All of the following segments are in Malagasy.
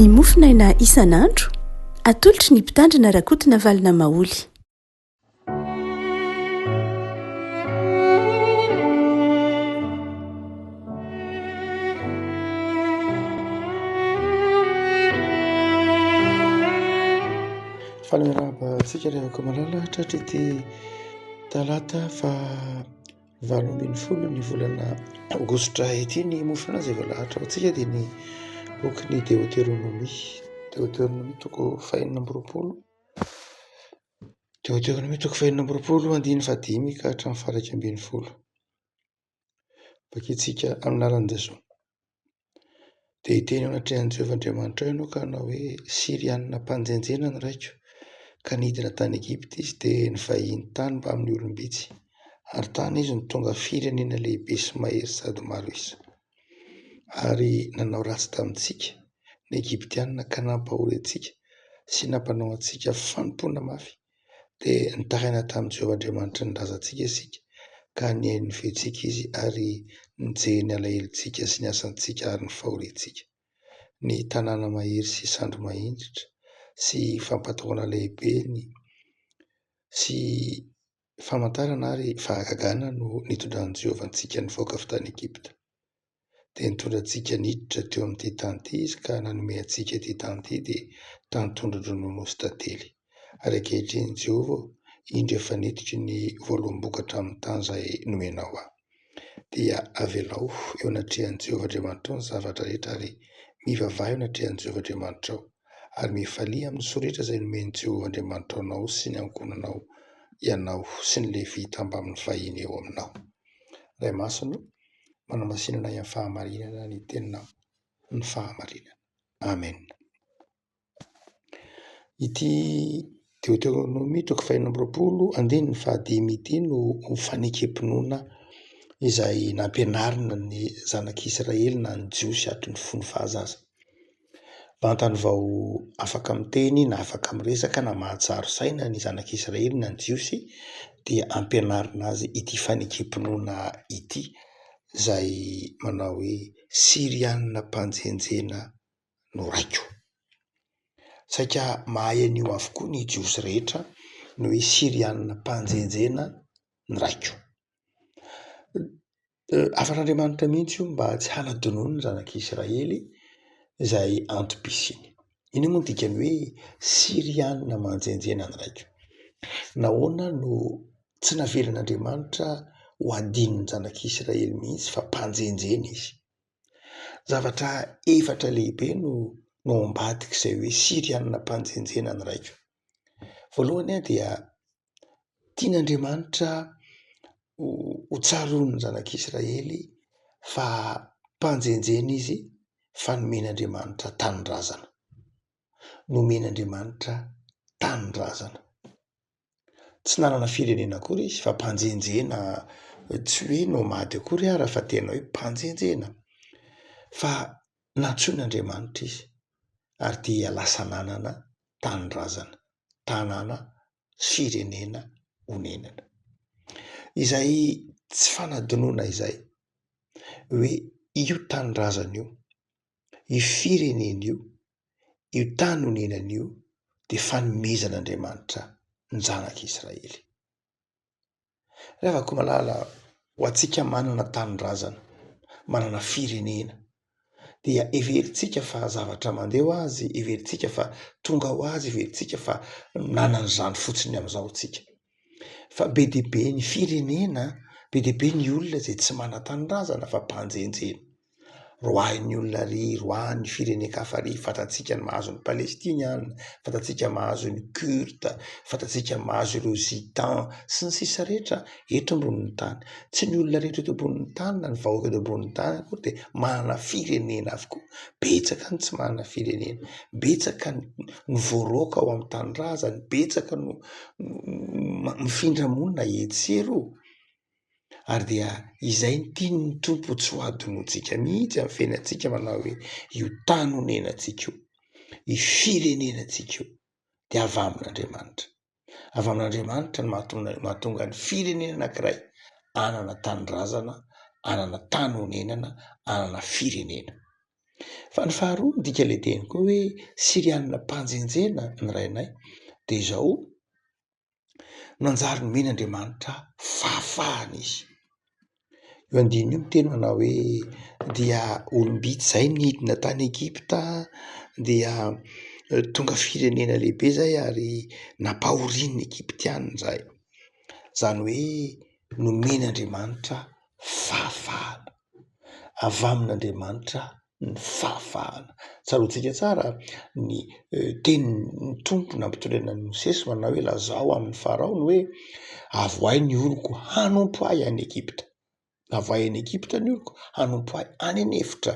ny mofinaina isan'andro atolotry ny mpitandrina rakotina valina maoly. Fanamantsika rehaka malala tratra ity talata fa 20 ny volana aogositra ity ny mofina izay voalahatra ho antsika dia ny boky ny Deutéronomie toko 4 Deutéronomie toko 4 andiny fadimy ka hatramin'ny faha 1 bakitsika aminaran'iza zao. Dia hiteny ao anatrehan'i Jehovahandriamanitra ianao ka hanao hoe Sirianina mpanjenjena ny raiko ka nidina tany Egipta izy dia nivahiny tany mba amin'ny olombitsy ary tany izy ny tonga firenena lehibe sy mahery sady maro isa ary nanao ratsy tamintsika ny Egiptianina ka nampahory antsika sy nampanao antsika fanompoana mafy dia nitaraina tamin'i Jehovahandriamanitra nilaza antsika isika ka nihaino ny feontsika izy ary nijery ny alahelontsika sy ny asantsika ary nifahorentsika ny tanàna mahery sy sandro mahindritra sy fampatoana lehibeny sy famantarana ary fahagagana no nitondran'i Jehovah antsika nivoaka avy tany Egipta. Dia nitondra antsika niditra teo amin'ity tany ity izy ka nanome antsika ity tany ity dia tany tondron-dronono sy tantely. Ary ankehitriny Jehovah indro efa niditry ny voaloham-bokatra amin'ny tany izay nomenao aho. Dia avelao eo anatrehan'i Jehovahandriamanitra ao ny zavatra rehetra ary mivavaha eo anatrehan'i Jehovahandriamanitra ao ary mifalia amin'ny soratra izay nomen'i Jehovahandriamanitra anao sy ny ankonanao ianao sy ny Levi tambamin'ny fahiny eo aminao. Ray masina manamasinana ny fahamarinana ny teninao ny fahamarinana. Amen. Ity Deutéronomie toko 4 andiny ny fahadimy ity no fanekempinoana izay nampianarina ny zanak'Israely na ny jiosy ato ny fony fahazaza. Vantany vao afaka miteny na afaka miresaka na mahatsaro saina ny zanak'Israely na ny jiosy dia ampianarina azy ity fanekempinoana ity izay manao hoe Sirianina mpanjenjena no raiko. Saika mahay an'io avokoa ny jiosy rehetra no hoe Sirianina mpanjenjena ny raiko. Afan'Andriamanitra mihitsy io mba tsy hanadinoana ny zanak'Israely izay antom-pisiny. Iny moa ny dikany hoe Sirianina manjenjena ny raiko. Nahoana no tsy navelan'Andriamanitra ho adinony zanak'Israely mihitsy fa mpanjenjena izy. Zavatra efatra lehibe no ambadika izay hoe Sirianina mpanjenjena ny raiko. Voalohany dia tian'Andriamanitra ho tsaroany zanak'Israely fa mpanjenjena izy fa nomen'Andriamanitra tanindrazana. Nomen'Andriamanitra tanindrazana. Tsy nanana firenena akory izy fa mpanjenjena, tsy hoe nomady akory ara fa tena hoe mpanjenjena. Fa nantsoin'Andriamanitra izy ary dia lasa nanana tanindrazana, tanàna, firenena honenana. Izay tsy fanadinoana izay hoe io tanindrazana io, io firenena io tany honenana io dia fanomezan'Andriamanitra ny zanak'Israely. Ravako malala ho antsika manana tanindrazana, manana firenena dia everintsika fa zavatra mandeha ho azy, everintsika fa tonga ho azy, everintsika fa nanana izany fotsiny amin'izao tsika. Fa be dia be ny firenena, be dia be ny olona izay tsy manan-tanindrazana fa mpanjenjena. Roahin'ny olona ry, roahin'ny firenen-kafa ry, fantatsika ny mahazo ny Palestiniana, fantatsika mahazo ny Kurda, fantatsika mahazo ireo Zidan sy ny sisa rehetra eto ambonin'ny tany. Tsy ny olona rehetra eto ambonin'ny tany na ny vahoaka eto ambonin'ny tany akory dia manana firenena avokoa. Betsaka ny tsy manana firenena, betsaka ny voaroaka ao amin'ny tanindrazana, betsaka no mifindra monina etsero. Ary dia izay ny tian'ny tompo tsy ho adinoantsika mihitsy amin'ny fiainantsika manao hoe io tany honenantsika io, io firenenantsika io dia avy amin'Andriamanitra. Avy amin'Andriamanitra ny mahatonga ny firenena anankiray anana tanindrazana, anana tany honenana, anana firenena. Fa ny faharoa midika le teny koa hoe Sirianina mpanjenjena ny rainay de izao nanjary nomen'Andriamanitra fahafahana izy. Eo andininy io miteny manao hoe dia olombitsy zay nidina tany Egipta dia tonga firenena lehibe zay ary nampahorian'ny Egyptianina zay. Zany hoe nomen'Andriamanitra fahafahana. Avy amin'Andriamanitra ny fahafahana. Tsaroantsika tsara ny tenin'ny Tompo nampitolaina ny Mosesy manao hoe lazao amin'ny Faraony hoe avoay ny oroko hanompo ahy any Egipta. Avoay any Egipta ny oroko hanompo ahy any an'efitra.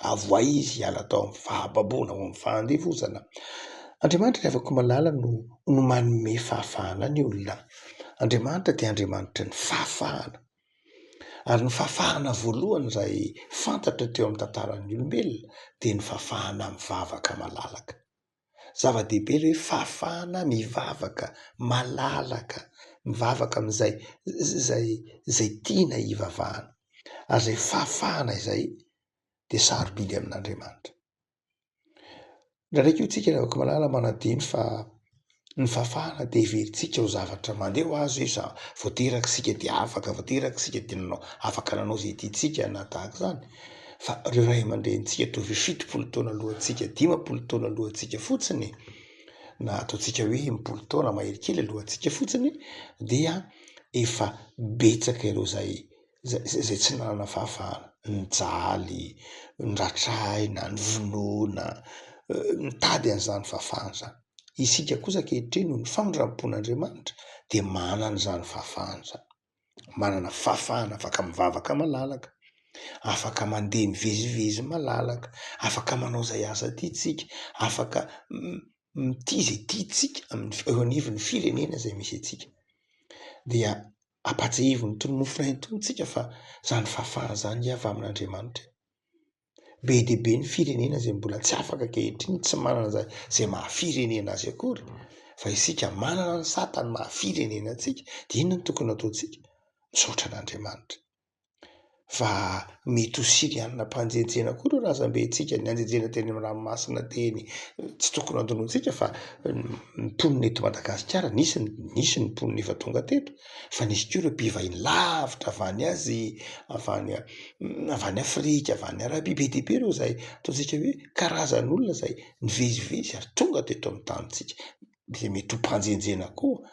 Avoay izy hiala tao amin'ny fahababoana ao amin'ny fahandevozana. Andriamanitra ny afaka malala no manome fahafahana ny olona. Andriamanitra dia Andriamanitra ny fahafahana. Ary ny fahafahana voalohany izay fantatra teo amin'ny tantaran'ny olombelona dia ny fahafahana mivavaka malalaka. Zava-dehibe ilay hoe fahafahana mivavaka malalaka, mivavaka amin'izay zay tiana hivavahana. Ary izay fahafahana izay dia sarobidy amin'Andriamanitra. Ndraindraiky io tsika ny afaka malala manadino fa ny fahafahana dia heverintsika ho zavatra mandeha ho azo iza voateraka sika dia afaka, voateraka sika dia nanao afaka nanao izay tiantsika na tahaka izany. Fa ireo ray aman-drenitsika toy ny 70 taona alohantsika, 50 taona alohantsika fotsiny, na ataontsika hoe 10 taona mahery kely alohantsika fotsiny, dia efa betsaka ireo zay tsy nanana fahafahana. Nijaly, niratraina, nivonoana, nitady an'izany fahafahana izany. Isika kosa ankehitriny noho ny famindrampon'Andriamanitra dia manana izany fahafahana izany. Manana fahafahana afaka mivavaka malalaka, afaka mandeha mivezivezy malalaka, afaka manao izay asa tiantsika, afaka tia izay tiantsika eo anivon'ny firenena izay misy antsika. Dia ampatsahivon'ny tononofinay antontsika fa izany fahafahana izany avy amin'Andriamanitra. Be dia be ny firenena izay mbola tsy afaka ankehitriny, tsy manana izay mahafirenena azy akory. Fa isika manana ny satany mahafirenena antsika, dia inona no tokony ataontsika? Misaotra an'Andriamanitra. Fa mety ho Sirianina mpanjenjena koa ireo razambentsika, ny anjenjena teny amin'ny ranomasina teny, tsy tokony andonoantsika fa ny mponina eto Madagasikara nisy ny mponina efa tonga teto, fa nisy koa ireo mpivahiny lavitra avy any Afrika, avy any Arabia, be dia be ireo izay ataontsika hoe karazan'olona izay nivezivezy ary tonga teto amin'ny tanintsika, dia mety ho mpanjenjena koa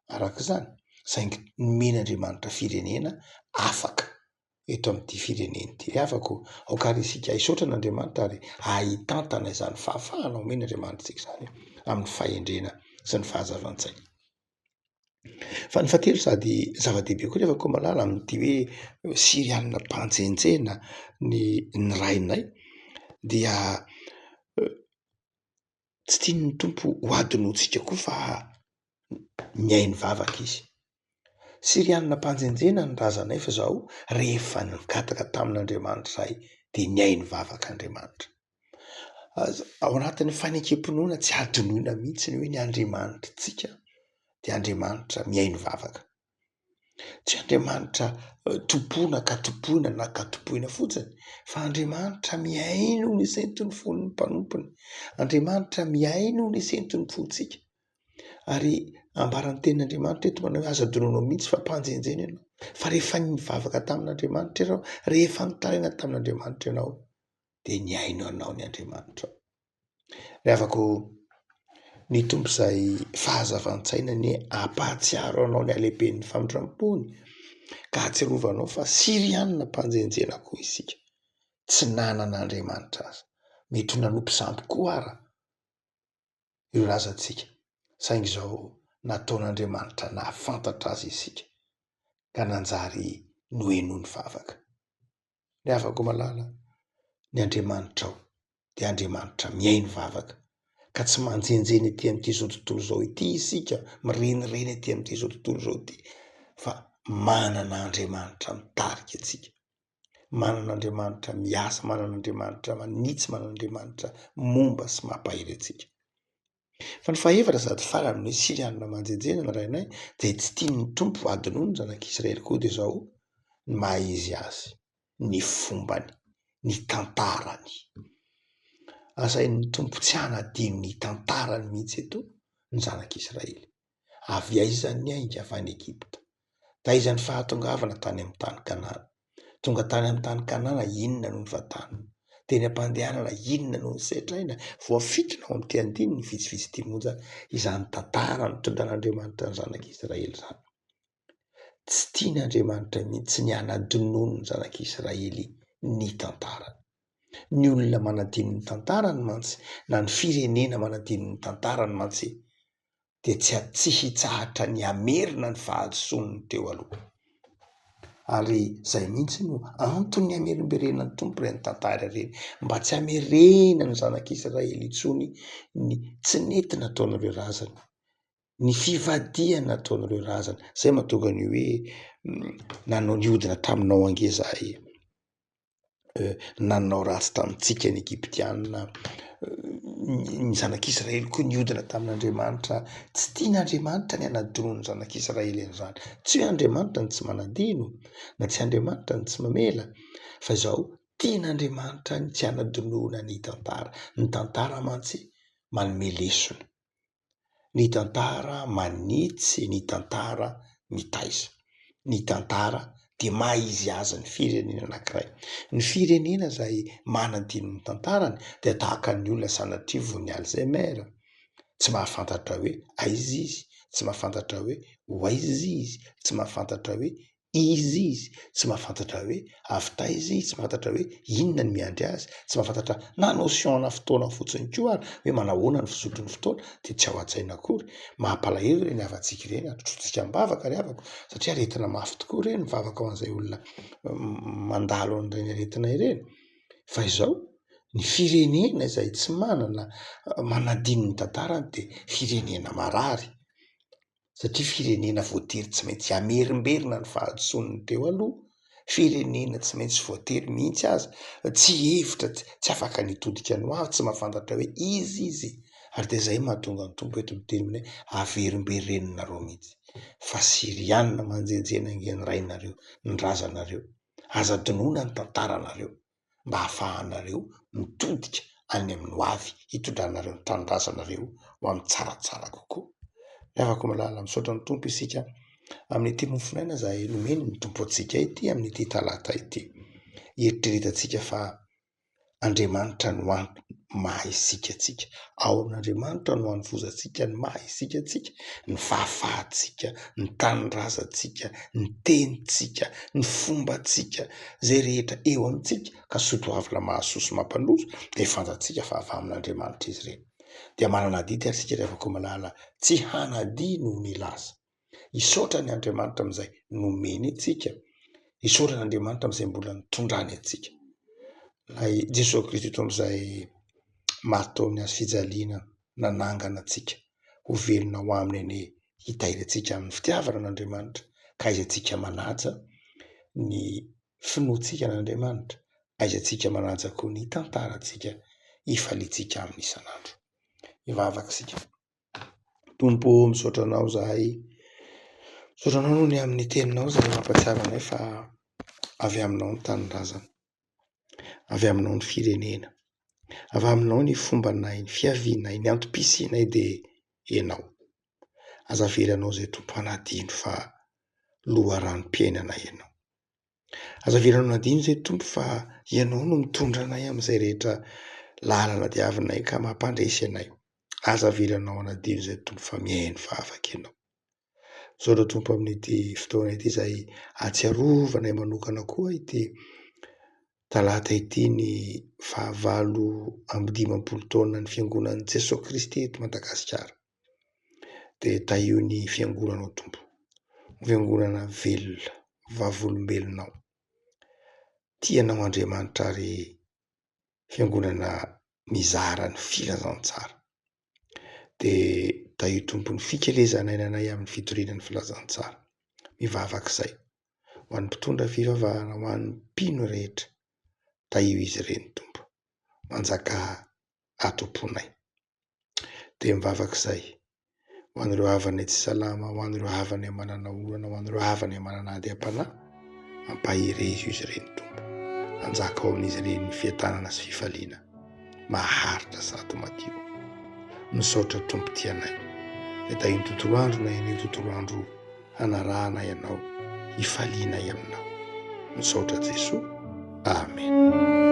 araka izany. Saingy nomen'Andriamanitra firenena afaka eto amin'ity firenena ity. Afaka aokary isika hisaotra an'Andriamanitra ary hahitantana izany fahafahana omen'Andriamanitra tsika izany amin'ny fahendrena sy ny fahazavan-tsaina. Fa ny fahatelo sady zava-dehibe koa rehefa koa malala amin'ity hoe Sirianina mpanjenjena ny rainay dia tsy tian'ny Tompo ho adinoantsika koa fa miay ny vavaka izy. Sirianina mpanjenjena ny razanay fa izao rehefa nigataka tamin'Andriamanitra izay dia niay ny vavaka Andriamanitra. Ao anatin'ny fanekem-pinoana tsy adinoina mihitsy ny hoe ny Andriamanitritsika dia Andriamanitra miay ny vavaka. Tsy Andriamanitra tompona ka topoina na ka topoina fotsiny, fa Andriamanitra miay noho ny sentin'ny fon'ny mpanompony. Andriamanitra miay noho ny sentin'ny fontsika. Ary ambaran'ny tenin'Andriamanitra eto manao hoe aza adinoinao mihitsy fa mpanjenjena ianao. Fa rehefa nivavaka tamin'Andriamanitra ianao, rehefa nitaraina tamin'Andriamanitra ianao, dia niainao anao ny Andriamanitra. Rehefa ny Tompo izay fahazavan-tsaina ny hampahatsiaro anao ny halehiben'ny famindram-pony, ka atsiarovanao fa Sirianina mpanjenjena koa isika. Tsy nanan'Andriamanitra aza. Mety ho nanompo sampy koa ara ireo razantsika. Saingy izao nataon'Andriamanitra nahafantatra azy isika ka nanjary noheno ny vavaka. Ny afaka malala ny Andriamanitra ao dia Andriamanitra miay ny vavaka, ka tsy manjenjeny ety amin'ity izao tontolo izao ity isika, mirenireny ety amin'ity izao tontolo izao ity, fa manana Andriamanitra mitarika antsika, manana Andriamanitra miasa, manana Andriamanitra manitsy, manana Andriamanitra momba sy mampahery antsika. Fa ny fahaefatra sady farany hoe Sirianina manjenjena ny rainay dia tsy tian'ny Tompo adinoina ny zanak'Israely koa dia izao ny maha izy azy, ny fombany, ny tantarany. asain'ny tompo tsy hanadino ny tantarany mihitsy eto ny zanak'Israely. Avy aiza ny ainga avy any Egipta, taiza ny fahatongavana tany amin'ny tany Kanana. Tonga tany amin'ny tany Kanana, inona no nivatana? Teny am-pandehanana, inona no nisetraina? Voafitona ao amin'ity andiny ny vitsivitsy ity monja izany tantara mitondra an'Andriamanitra ny zanak'Israely izany. Tsy tian'Andriamanitra mihitsy ny hanadinono ny zanak'Israely ny tantarany. Ny olona manadino ny tantarany mantsy, na ny firenena manadino ny tantarany mantsy, dia tsy hitsahatra ny amerina ny fahadisoany teo aloha. Ary zay mihitsy no antony amerimberenany tompo ireny tantara ireny, mba tsy hamerena ny zanak'Israely intsony ny tsy nety nataon'ireo razana, ny fivadihana nataon'ireo razana. Zay mahatonga ny hoe nanao nihodina taminao ange zahay, nanao ratsy tamintsika ny Egyptianina, ny zanak'Israely koa nihodina tamin'Andriamanitra. Tsy tian'Andriamanitra ny hanadino ny zanak'Israely an'izany. Tsy hoe Andriamanitra ny tsy manadino, na tsy Andriamanitra ny tsy mamela, fa izao tian'Andriamanitra ny tsy hanadinoana ny tantara. Ny tantara mantsy manome lesona, ny tantara manitsy, ny tantara mitaiza, ny tantara dia maha-izy azy ny firenena anankiray. Ny firenena izay manadino ny tantarany dia tahaka ny olona sanatria ny Alzheimer, tsy mahafantatra hoe aiza izy, tsy mahafantatra hoe hoaiza izy, tsy mahafantatra hoe izy izy, tsy mahafantatra hoe avy taiza izy, tsy mahafantatra hoe inona ny miandry azy, tsy mahafantatra na notion-na fotoana fotsiny koa ary hoe manahoana ny fizotry ny fotoana dia tsy ao an-tsaina akory. Mampalahelo ireny havantsika ireny, atrotrotsika mivavaka ry havako, satria aretina mafy tokoa ireny mivavaka ho an'izay olona mandalo an'ireny aretina ireny. Fa izao ny firenena izay tsy manadino ny tantarany dia firenena marary, satria firenena voatery tsy maintsy amerimberina ny fahadisoany teo aloha. Firenena tsy maintsy voatery mihitsy aza tsy hevitra, tsy afaka nitodika ny hoavy, tsy mahafantatra hoe izy. Ary dia zay mahatonga ny tompo eto miteny hoe averimberenina mihitsy. Fa Sirianina manjenjena ange ny rainareo, ny razanareo, aza dinoina ny tantaranareo mba hahafahanareo mitodika any amin'ny hoavy, hitondranareo ny tanindrazanareo ho amin'ny tsaratsara kokoa. Afaka malala misaotra ny tompo isika amin'ity mofinaina izay nomeny ny tompo antsika ity amin'ity talata ity. Eritreretantsika fa Andriamanitra no maha isika tsika, ao amin'Andriamanitra no hanovozantsika ny maha isika tsika, ny fahafahantsika, ny tanindrazantsika, ny tenintsika, ny fombantsika, zay rehetra eo amintsika ka soatoavina mahasoa sy mampandroso dia fantatsika fa avy amin'Andriamanitra izy ireny. Dia manana dity ary sika rehefa malala tsy hanadino ny lasa. Isaotra ny Andriamanitra amin'izay nomeny antsika, isaotra ny Andriamanitra amin'izay mbola nitondrany antsika. Ilay Jesosy Kristy eto amin'izay mataony azy fijaliana nanangana antsika ho velona ho aminy ane hitairantsika amin'ny fitiavana n'Andriamanitra, ka aizantsika manaja ny finoantsika n'Andriamanitra, aizantsika manaja koa ny tantarantsika hifaliantsika amin'ny isan'andro. Hivavaka isika. Tompo, misaotra anao zahay, misaotra anao noho ny amin'ny teninao izay mampatsiaro anay fa avy aminao ny tanindrazana, avy aminao ny firenena, avy aminao ny fombanay, ny fiavianay, ny antom-pisianay dia ianao. Aza velanao izay tompo hanadino fa loharanom-piainanay ianao. Aza velanao hanadino izay tompo fa ianao no mitondra anay amin'izay rehetra lalana diavinay ka mampandresy anay. Aza velanao hanadino izay tompo fa mihaino vavaka ianao. Misaotra tompo amin'ity fotoana ity izay atsiarovanay manokana koa ity talata ity ny 9 taona ny fiangonan'i Jesosy Kristy eto Madagasikara. Dia taio ny fiangonanao tompo, fiangonana velona, vavolombelonao, tianao Andriamanitra ary fiangonana mizara ny filazantsara. Dia taio tompo ny fikelezanainanay amin'ny fitorian'ny filazantsara. Mivavaka izay ho an'ny mpitondra fivavahana, ho an'ny mpino rehetra, taio izy ireny tompo, manjaka atomponay. Dia mivavaka izay ho an'ireo havanay tsy salama, ho an'ireo havanay manana orana, ho an'ireo havanay manana adim-panahy, ampahirezy izy ireny tompo, anjaka ao amin'izy ireny ny fiatanana sy fifaliana. maharitra sady madio. Misaotra tompotianay dia da iny tontolo andro na iny tontolo andro hanarahana ianao, hifalianay aminao. Misaotra Jesosy. Amen.